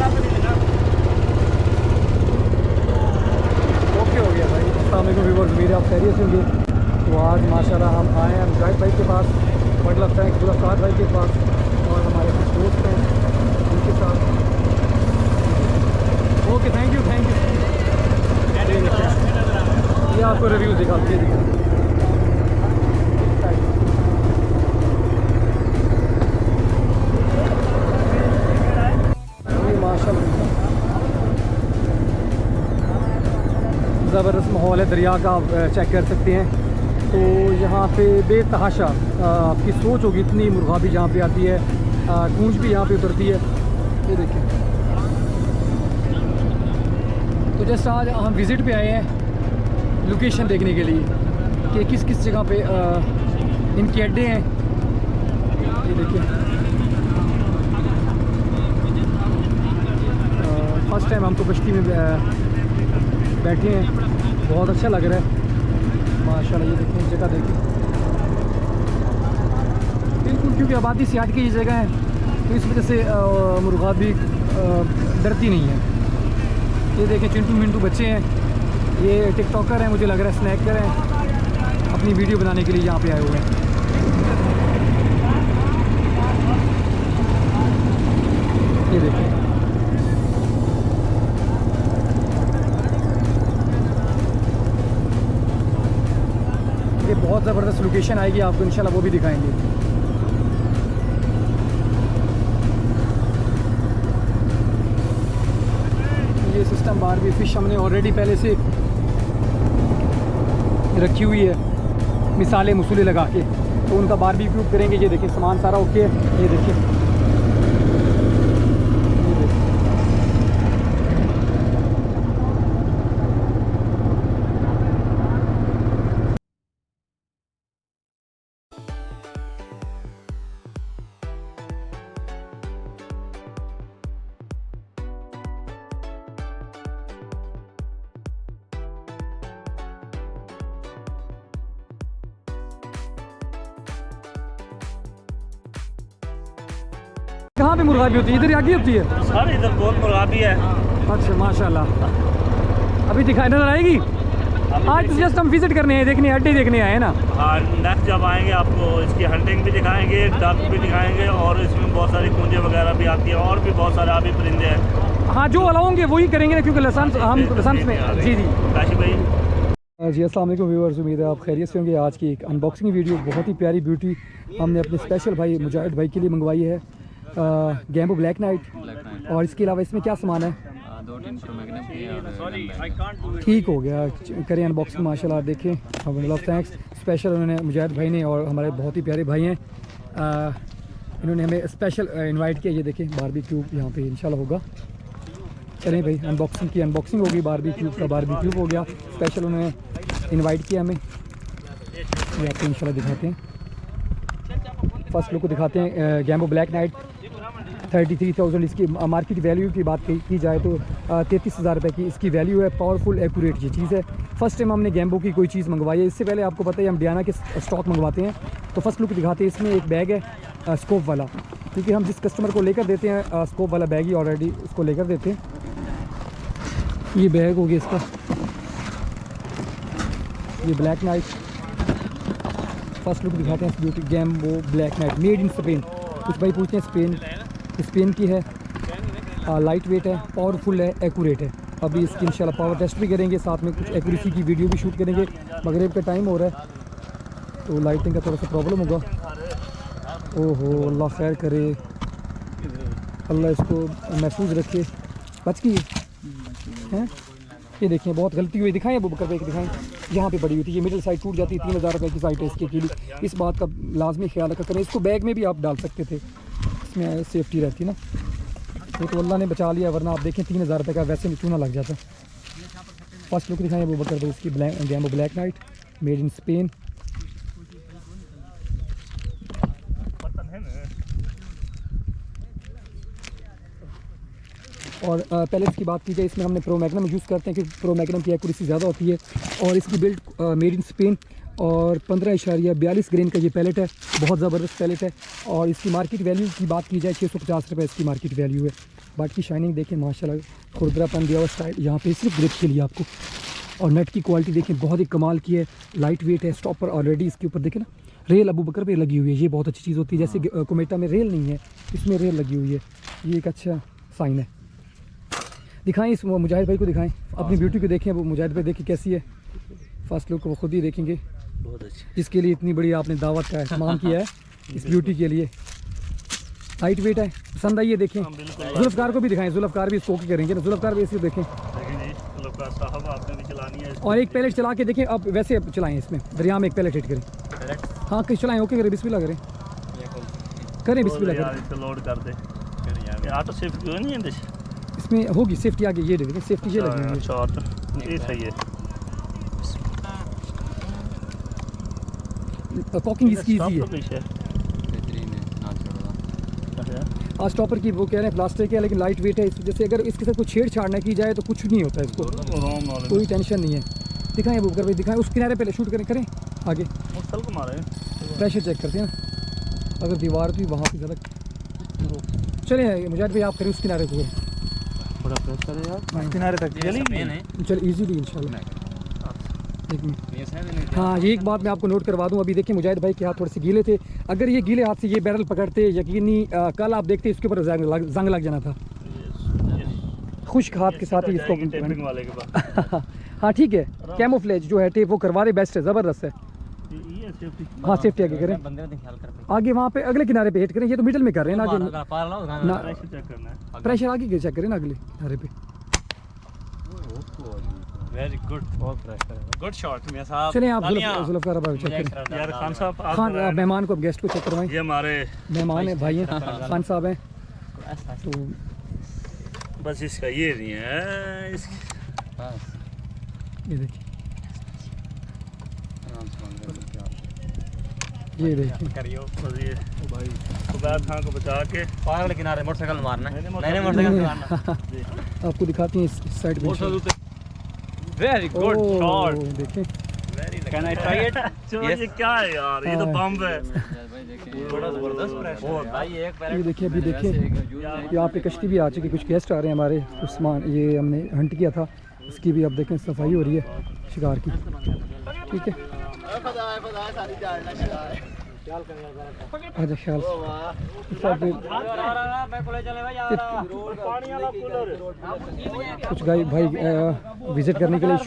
Okay हो गया भाई। अस्सलाम वालेकुम व्यूअर्स, उम्मीद है आप खैरियत से होंगे। तो आज माशाल्लाह हम आए हैं मुजाहिद भाई के पास, मतलब थैंक्स पूरा साद भाई के पास, और हमारे कुछ दोस्त हैं उनके साथ। Okay, thank you. ये आपको रिव्यूज़ दिखा दीजिए। माशाल्लाह ज़बरदस्त माहौल है, दरिया का आप चेक कर सकते हैं। तो यहाँ पे बेतहाशा आपकी सोच होगी, इतनी मुर्गाबी जहाँ पे आती है, कूंज भी यहाँ पे उतरती है। ये देखिए, तो जस्ट आज हम विज़िट पे आए हैं लोकेशन देखने के लिए कि किस किस जगह पे इनके अड्डे हैं। ये देखिए, फर्स्ट टाइम हम तो कश्ती में बैठे हैं, बहुत अच्छा लग रहा है माशाल्लाह। ये देखिए, जगह देखिए बिल्कुल, क्योंकि आबादी से हट के ये जगह है, तो इस वजह से मुर्गाबी डरती नहीं है। ये देखें, चिंटू मिंटू बच्चे हैं, ये टिकटॉकर हैं, मुझे लग रहा है स्नैकर हैं, अपनी वीडियो बनाने के लिए यहाँ पे आए हुए हैं। ये देखिए, ये बहुत ज़बरदस्त लोकेशन आएगी आपको इंशाल्लाह, वो भी दिखाएंगे। ये सिस्टम बार भी फिश हमने ऑलरेडी पहले से रखी हुई है, मिसाले मसूले लगा के, तो उनका बारबेक्यू करेंगे। ये देखिए, सामान सारा ओके है। ये देखिए, कहाँ पे मुर्गाबी होती है? इधर आगे होती है सर, इधर बहुत मुर्गाबी है। अच्छा माशाल्लाह, अभी दिखाई नजर आएगी। आज तो जस्ट हम विजिट करने आए, देखने अड्डे देखने आए ना। हाँ, नेक्स्ट जब आएंगे आपको इसकी हंटिंग भी दिखाएंगे, डक भी दिखाएंगे, और इसमें बहुत सारी कूंजे वगैरह भी आती है, और भी बहुत सारे आबी परिंदे हैं। हाँ, जो अलाउ होंगे वही करेंगे ना, क्योंकि लाइसेंस हम लाइसेंस में। जी काशी भाई जी, अस्सलाम वालेकुम व्यूअर्स, उम्मीद है आप खैरियत से होंगे। आज की एक अनबॉक्सिंग वीडियो, बहुत ही प्यारी ब्यूटी हमने अपने स्पेशल भाई मुजाहिद भाई के लिए मंगवाई है, गैम्बो ब्लैक नाइट। और इसके अलावा इसमें क्या सामान है? 2-3 प्रो मैग्नम की और ठीक हो गया, करें अनबॉक्सिंग। माशाल्लाह देखें, थैंक्स स्पेशल उन्होंने, मुजाहिद भाई ने, और हमारे बहुत ही प्यारे भाई हैं, इन्होंने हमें स्पेशल इनवाइट किया। ये देखें, बारबेक्यू यहाँ पे इंशाल्लाह होगा। चलें भाई, अनबॉक्सिंग की अनबॉक्सिंग होगी, बारबेक्यू का बारबेक्यू हो गया। स्पेशल उन्होंने इनवाइट किया हमें, ये आपको इंशाल्लाह दिखाते हैं। फर्स्ट लुक को दिखाते हैं, गैम्बो ब्लैक नाइट 33,000 इसकी मार्केट वैल्यू की बात की जाए तो 33,000 रुपये की इसकी वैल्यू है। पावरफुल एक्यूरेट ये चीज़ है। फर्स्ट टाइम हमने गैम्बो की कोई चीज़ मंगवाई है, इससे पहले आपको पता है हम डियाना के स्टॉक मंगवाते हैं। तो फर्स्ट लुक दिखाते हैं, इसमें एक बैग है स्कोप वाला, क्योंकि हम जिस कस्टमर को लेकर देते हैं स्कोप वाला बैग ही ऑलरेडी उसको लेकर देते हैं। ये बैग हो गया इसका, ये ब्लैक नाइट। फर्स्ट लुक दिखाते हैं beauty Gamo Black Knight, made in Spain. कुछ भाई पूछते हैं स्पेन की है, लाइट वेट है, पावरफुल है, एक्यूरेट है। अभी इसकी इंशाल्लाह पावर टेस्ट भी करेंगे, साथ में कुछ एक्यूरेसी की वीडियो भी शूट करेंगे। मगरिब का टाइम हो रहा है तो लाइटिंग का थोड़ा सा प्रॉब्लम होगा। ओहो, अल्लाह खैर करे, अल्लाह इसको महफूज रखे। बच गई हैं? ये देखिए, बहुत गलती हुई। दिखाएं अबू बकर भाई, दिखाएं, यहाँ पे पड़ी हुई थी, ये मिडिल साइड टूट जाती है। 3,000 रुपये की साइट है इसके लिए, इस बात का लाजमी ख्याल रखा करें। इसको बैग में भी आप डाल सकते थे, इसमें सेफ्टी रहती ना। ये तो अल्लाह ने बचा लिया, वरना आप देखें 3,000 रुपये का वैसे में चूना लग जाता। फर्स्ट लुक दिखाएं अबू बकर भाई इसकी, Gamo Black Knight, made in Spain. और पहले इसकी बात की जाए, इसमें हमने प्रो मैग्नम यूज़ करते हैं, क्योंकि प्रो मैग्नम की एक्यूरेसी ज़्यादा होती है। और इसकी बिल्ड मेड इन स्पेन, और 15.42 ग्रेन का ये पैलेट है, बहुत ज़बरदस्त पैलेट है। और इसकी मार्केट वैल्यू की बात की जाए 650 रुपये इसकी मार्केट वैल्यू है। बाकी शाइनिंग देखें माशाल्लाह, खुरदरापन दिया हुआ स्टाइल यहाँ पे सिर्फ ग्रिप के लिए आपको। और नट की क्वालिटी देखें बहुत ही कमाल की है, लाइट वेट है। स्टॉपर ऑलरेडी इसके ऊपर देखें ना, रेल अबू बकर पे लगी हुई है, ये बहुत अच्छी चीज़ होती है। जैसे कोमेटा में रेल नहीं है, इसमें रेल लगी हुई है, ये एक अच्छा साइन है। दिखाएं इस मुजाहिद भाई को, दिखाएं अपनी ब्यूटी को, देखें वो मुजाहिद भाई देखें कैसी है। फर्स्ट लुक वो खुद ही देखेंगे, बहुत अच्छी, जिसके लिए इतनी बड़ी आपने दावत का एहतमाम किया है इस ब्यूटी के लिए। लाइट वेट है, पसंद आई है। देखें जुल्फ़कार को भी दिखाएं, जुल्फ़कार भी इसको करेंगे ना, जुल्फ़कार भी इसी देखें। साहब आपने भी चलानी है। और एक पैलेट चला के देखें, अब वैसे चलाएं, इसमें दरिया में एक पैलेट हिट करें। हाँ कहीं चलाएं, ओके करें, बिस्मिल्लाह करें, करें बिस्मिल्लाह करें। इसको लोड कर दे, ऑटो सेफ्टी क्यों नहीं है इसमें होगी सेफ्टी आगे, ये देखें सेफ्टी ये लगी हुई है। अच्छा ये सही है। कॉकिंग इसकी ईजी है। बेहतरीन है, ना छोड़ो। आज स्टॉपर की वो कह रहे हैं प्लास्टिक है, लेकिन लाइट वेट है। इस वजह से अगर इसके साथ कोई छेड़छाड़ ना की जाए तो कुछ नहीं होता है, इसको कोई टेंशन नहीं है। दिखाएं वो कर भाई, दिखाएं उस किनारे पे शूट करें, करें आगे को मारे, प्रेशर चेक करते हैं ना, अगर दीवार थी वहाँ पे ज़्यादा। चले मुजाहिद भाई आप करें उस किनारे को, थोड़ा प्रेशर है यार किनारे तक चलेगी। चल ईजीली इंशाल्लाह। एक मिनट, ये शायद नहीं हाँ ये एक बात मैं आपको नोट करवा दूं। अभी देखिए मुजाहिद भाई के हाथ थोड़े से गीले थे, अगर ये गीले हाथ से ये बैरल पकड़ते यकीनी कल आप देखते इसके ऊपर जंग लग जाना था। खुश्क हाथ के साथ ही इसको टेपिंग वाले के पास। हाँ ठीक है, कैमोफ्लेज जो है टेप वो करवा दे, बेस्ट है, ज़बरदस्त है। ये सेफ्टी, हाँ सेफ्टी आगे करें, बंदे का ख्याल कर आगे वहाँ पे अगले किनारे पे हिट करें। ये तो मिडल में कर रहे हैं ना, आगे ना प्रेशर चेक करना है। प्रेशर आगे के चेक करें ना अगले किनारे पे। वेरी गुड, बहुत प्रेशर है, गुड शॉट मियां साहब। चलिए आप जुल्फ़कार भाई चेक करें। यार खान साहब आप खान मेहमान को, गेस्ट को चेक करवाएं। ये हमारे मेहमान है, भाई हैं, खान साहब हैं। तो बस इसका ये नहीं है, ये देखिए, ये देखिए करियो बस ये भाई उबैद खान को बचा के पागल किनारे मोटरसाइकिल मारना है। नहीं, नहीं मोटरसाइकिल मारना। आपको दिखाती हैं इस साइड पे। वेरी गुड शॉट, देखें कैन आई ट्राई इट? ये क्या है यार, ये तो बम है। भाई देखिए बड़ा जबरदस्त प्रेशर भाई। एक ये देखिए, अभी देखिए यहाँ पे कश्ती भी आ चुकी, कुछ गेस्ट आ रहे हैं हमारे, कुछ सामान ये हमने हंट किया था, उसकी भी अब देखें सफाई हो रही है शिकार की। ठीक है, अच्छा ख्याल कुछ भाई विज़िट करने के लिए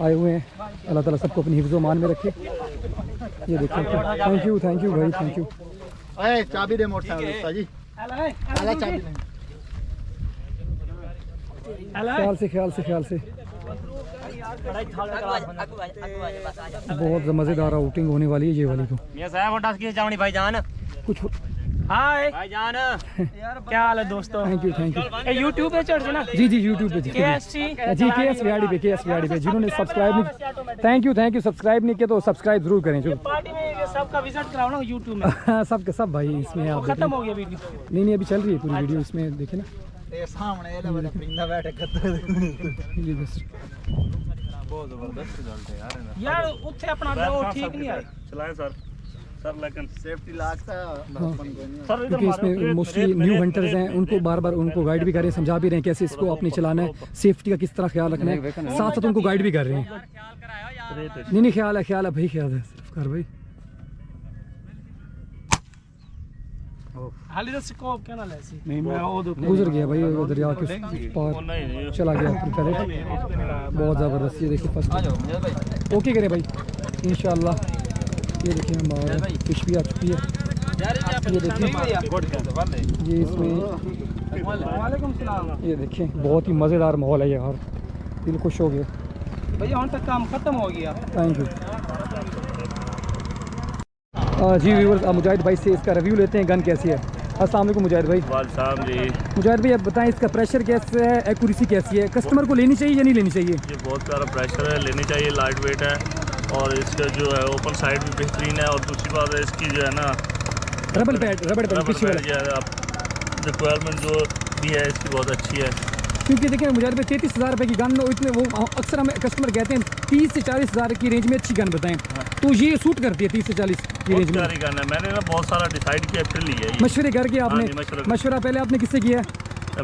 आए हुए हैं। अल्लाह ताला सबको अपनी हिफ्ज़ मान में रखे। ये देखिए, थैंक यू भाई, थैंक यू। चाबी दे मोटरसाइकिल जी, ख्याल से बहुत मज़ेदार आउटिंग होने वाली है ये वाली तो। मियां साहब उठास की जावनी भाईजान कुछ हाय भाईजान, क्या हाल है दोस्तों? थैंक यू ये यूट्यूब पे चढ़ ना जी यूट्यूब पे जी KS विहाड़ी पे जिन्होंने सब्सक्राइब नहीं, थैंक यू सब्सक्राइब नहीं किया तो सब्सक्राइब जरूर करें जो पार्टी में ये सबका विजिट कराओ ना यूट्यूब में। सब भाई इसमें आप खत्म हो गया वीडियो। नहीं अभी चल रही है पूरी वीडियो, इसमें देखे ना ये सामने ये वाला परिंदा बैठे करते ये बस बहुत जबरदस्त रिजल्ट है यार। यार उत्थे अपना वो ठीक नहीं आया। चलाएं सर लेकिन सेफ्टी लागता सर क्योंकि इसमें मोस्टली न्यू हंटर्स हैं, उनको बार उनको गाइड भी कर रहे हैं, समझा भी रहे हैं कैसे इसको अपने चलाना है, सेफ्टी का किस तरह ख्याल रखना है, साथ साथ उनको गाइड भी कर रहे हैं। नहीं ख्याल है भाई, ख्याल है कर भाई। हाली तो स्कोप क्या ना लेसी गुजर गया भाई वो दरिया के पार चला गया पैलेट, बहुत ज़बरदस्त। ये देखिए फर्स्ट ओके करे भाई इंशाल्लाह। ये देखिए हमारा फिश भी आ चुकी है, ये देखिए ये इसमें, ये देखिए बहुत ही मज़ेदार माहौल है यार, दिल खुश हो गया भैया। हम तक काम खत्म हो गया। थैंक यू जी व्यूअर्स, आप मुजाहिद भाई से इसका रिव्यू लेते हैं, गन कैसी है। अस्सलाम वालेकुम मुजाहिद भाई। वालेकुम जी। मुजाहिद भाई आप बताएं इसका प्रेशर कैसे है, एक्यूरेसी कैसी है, कस्टमर को लेनी चाहिए या नहीं लेनी चाहिए? ये बहुत प्यारा प्रेशर है, लेनी चाहिए, लाइट वेट है और इसका जो है ओपन साइड भी बेहतरीन है। और दूसरी बात है इसकी जो है ना रबड़ पैड पीछे वाला, जो है रिक्वायरमेंट जो भी है इसकी बहुत अच्छी है। क्योंकि देखिए मुजाहिद भाई 33,000 रुपये की गन, इतने वो अक्सर हमें कस्टमर कहते हैं 30 से 40 हज़ार की रेंज में अच्छी गन बताएं, तो ये सूट करती है 30 से 40 की रेंज में? प्यारी गन है, मैंने ना बहुत सारा डिसाइड किया फिर लिया है ये। मशवरे करके आपने? हाँ जी, मशवरा पहले आपने किससे किया है?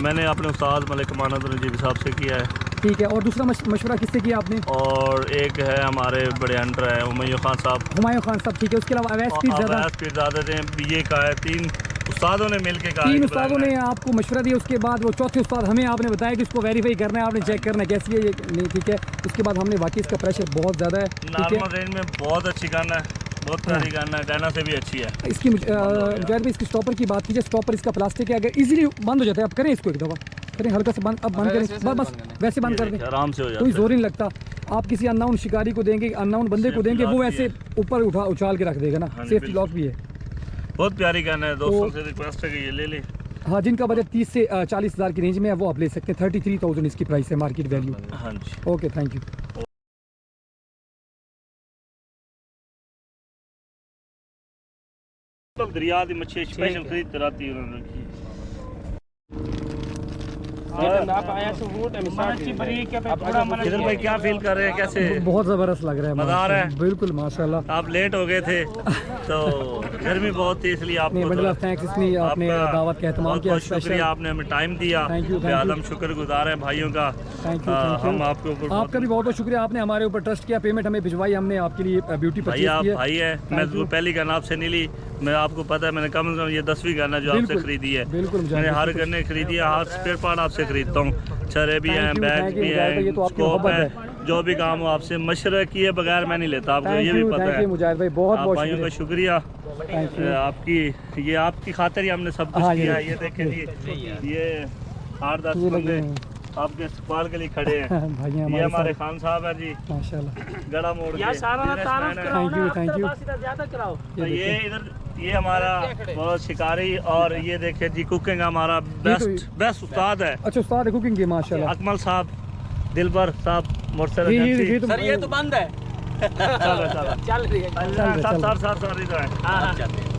मैंने अपने उस्ताद मलिक अमानत नजीब साहब से किया है। ठीक है, और दूसरा मशवरा किससे किया आपने? और एक है हमारे बड़े अंडर है हुमायूं खान साहब। हुमायूं खान साहब, ठीक है। उसके अलावा अवैस पीरज़ादा थे, बीए का है। 3 उस्तादों ने मिल के कहा, 3 उस्तादों ने आपको मशवरा दिया। उसके बाद वो चौथे उस्ताद हमें आपने बताया कि इसको वेरीफाई करना है, आपने चेक करना है कैसी है ये नहीं, ठीक है। उसके बाद हमने वाकई इसका प्रेशर बहुत ज़्यादा है, ठीक है। नॉर्मल रेंज में बहुत अच्छी गन है, बहुत प्यारी गन है, डायना से भी अच्छी है। इसकी मुजाहिद भाई, इसकी स्टॉपर की बात कीजिए। स्टॉपर इसका प्लास्टिक है, अगर इजीली बंद हो जाता है, आप करें इसको एक दफ़ा, करें हल्का से बंद, अब बंद करें, बस वैसे बंद कर दें, आराम से हो जाता कोई है। जोर नहीं लगता। आप किसी अननाउन शिकारी को देंगे, अननाउन बंदे को देंगे, वो ऐसे ऊपर उछाल के रख देगा ना। सेफ्टी लॉक भी है, बहुत प्यारी गन है। दोस्तों से रिक्वेस्ट है कि ये ले लें। हाँ, जिनका बजट 30 से 40 हज़ार की रेंज में है वो आप ले सकते हैं। 33,000 इसकी प्राइस है, मार्केट वैल्यू। हाँ जी, ओके, थैंक यू। तो दरिया की मच्छी स्पेशल खरीद कर आती है उन्होंने रखी है। इधर भाई क्या फील कर रहे हैं, कैसे? बहुत ज़बरदस्त लग रहा है, मज़ा आ रहा है? बिल्कुल माशाल्लाह। आप लेट हो गए थे तो गर्मी बहुत थी, इसलिए आपको बंडल ऑफ थैंक्स, इसलिए आपने दावत का एहतमाम किया। बहुत शुक्रिया, आपने हमें टाइम दिया। थैंक यू, हम शुक्रगुजार हैं भाइयों का। Thank you. हम आपके ऊपर आपका भी बहुत बहुत शुक्रिया, आपने हमारे ऊपर ट्रस्ट किया, पेमेंट हमें भिजवाई, हमने आपके लिए ब्यूटी भाई परचेज आप की है। भाई है। मैं तो पहली गन आपसे नहीं ली, मैं आपको पता है मैंने कम से कम ये 10वीं गन है जो आपसे बिल्कुल, खरीदी है। बिल्कुल, मैंने हर गन्ने खरीदी है, हर स्पेयर पार्ट आपसे खरीदता हूँ। छरे भी हैं, बैग भी ये हैं, तो आपकी स्कोप मोहब्बत है, जो भी काम हो आपसे मशवरा किए बगैर मैं नहीं लेता, आपको ये भी पता थैंक है। यू मुजाहिद भाई, बहुत आप बहुत भाइयों का शुक्रिया। Thank you. आपकी खातिर ही हमने सब कुछ हाँ, किया है। ये देखें ये 8-10 बंदे आपके इस्तेमाल के लिए खड़े हैं। भाई ये हमारे खान साहब है जी, माशाल्लाह। गड़ा मोड़ के। Thank you. ज्यादा कराओ। ये इधर ये हमारा बहुत शिकारी, और ये देखे जी कुकिंग हमारा बेस्ट उस्ताद है। अच्छा, उस्ताद कुकिंग के माशाल्लाह। अकमल साहब, दिलबर साहब, मोरसर सर ये तो बंद है, चल चल रही है। सर इधर है।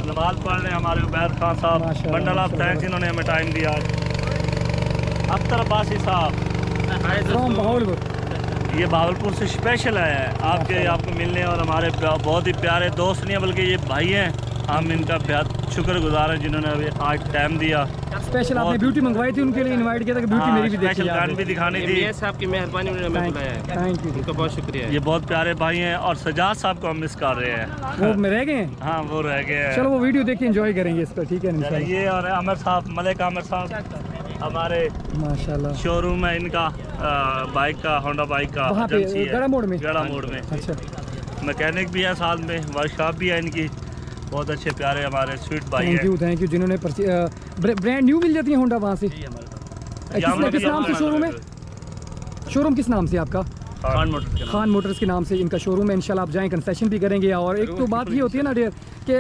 नमाज पढ़ रहे हैं हमारे उबैद खान साहब, माशाल्लाह, बंडल ऑफ थैंक्स, इन्होंने हमें टाइम दिया। अख्तर अब्बासी साहब फ्रॉम बहावलपुर, ये भावलपुर से स्पेशल है आपको मिलने, और हमारे बहुत ही प्यारे दोस्त नहीं है बल्कि ये भाई हैं। हम इनका बहुत शुक्रगुजार हैं जिन्होंने अभी आज टाइम दिया। स्पेशल आपने ब्यूटी मंगवाई थी, उनके लिए इनवाइट किया था कि ब्यूटी मेरी भी देखी स्पेशल गान भी दिखानी थी। साहब की मेहरबानी, उन्होंने हमें बुलाया है। थैंक यू, उनका बहुत शुक्रिया। ये बहुत प्यारे भाई हैं, और सजाद साहब को हम मिस कर रहे हैं। वो में रह गए हैं। हाँ, वो रह गए हैं। चलो वो वीडियो देख के एंजॉय करेंगे इस पर, ठीक है इंशाल्लाह। ये और आमिर साहब, मलिक आमिर साहब हमारे माशाल्लाह। शोरूम है इनका बाइक का, होंडा बाइक का वहाँ पे एजेंसी है, गड़ा मोड़ में। गड़ा मोड़ में। अच्छा, मैकेनिक भी है साथ में, वर्कशॉप भी है इनकी। बहुत अच्छे प्यारे हमारे स्वीट भाई हैं। थैंक यू जिन्होंने ब्रांड न्यू मिल जाती है होंडा वहाँ से। किस नाम से शोरूम है? शोरूम किस नाम से आपका? खान मोटर्स के नाम। खान मोटर्स के नाम से इनका शोरूम है। इंशाल्लाह आप जाएं, कंसेशन भी करेंगे। और एक तो बात ये होती है ना डियर कि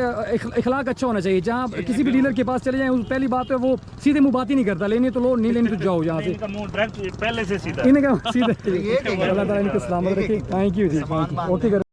इखलाक अच्छा होना चाहिए। जहाँ किसी भी डीलर के पास चले जाएं, पहली बात है वो सीधे मुँह बात ही नहीं करता, लेने तो लो, नहीं लेने तो जाओ यहाँ से। इनका मुंह डायरेक्ट पहले से सीधा। इनका सीधे। अल्लाह ताला इनको सलामत रखे। थैंक यू जी, ओके।